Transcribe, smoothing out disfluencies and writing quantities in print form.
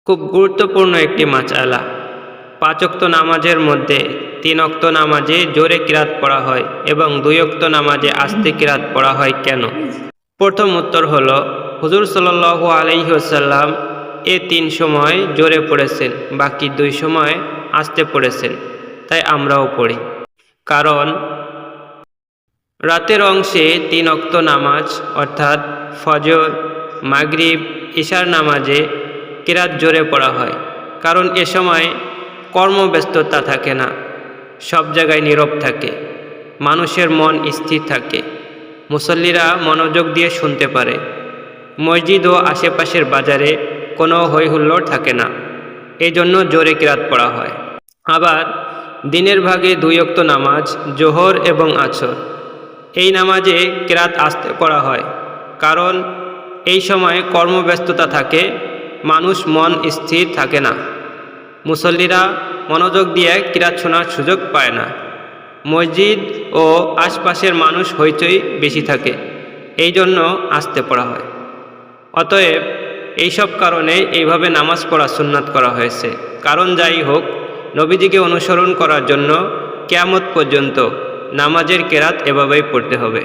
খুব গুরুত্বপূর্ণ একটি মাসআলা। ৫ ওয়াক্ত নামাজের মধ্যে ৩ ওয়াক্ত নামাজে জোরে কিরাত পড়া হয় এবং ২ ওয়াক্ত নামাজে আস্তে কিরাত পড়া হয় কেন? প্রথম উত্তর হলো, হুজুর সাল্লাল্লাহু আলাইহি ওয়াসাল্লাম ৩ সময় জোরে পড়েছেন, বাকি ২ সময় আস্তে পড়েছেন, তাই আমরাও পড়ি। কারণ রাতের অংশে ৩ ওয়াক্ত নামাজ অর্থাৎ ফজর, মাগরিব, ইশার নামাজে কিরাত জোরে পড়া হয়। কারণ এ সময় কর্মব্যস্ততা থাকে না, সব জায়গায় নীরব থাকে, মানুষের মন স্থির থাকে, মুসল্লিরা মনোযোগ দিয়ে শুনতে পারে। মসজিদ ও আশেপাশের বাজারে কোনো হইহুল্লোড় থাকে না, এই জন্য জোরে কিরাত পড়া হয়। আবার দিনের ভাগে ২ ওয়াক্ত নামাজ জোহর এবং আসর, এই নামাজে কিরাত আস্তে পড়া হয়। কারণ এই সময় কর্মব্যস্ততা থাকে, মানুষ মন স্থির থাকে না, মুসল্লিরা মনোযোগ দিয়ে কিরাত শোনার সুযোগ পায় না, মসজিদ ও আশপাশের মানুষ হইচই বেশি থাকে, এই জন্য আস্তে পড়া হয়। অতএব এইসব কারণে এইভাবে নামাজ পড়া সুন্নাত করা হয়েছে। কারণ যাই হোক, নবীজিকে অনুসরণ করার জন্য কিয়ামত পর্যন্ত নামাজের কিরাত এভাবেই পড়তে হবে।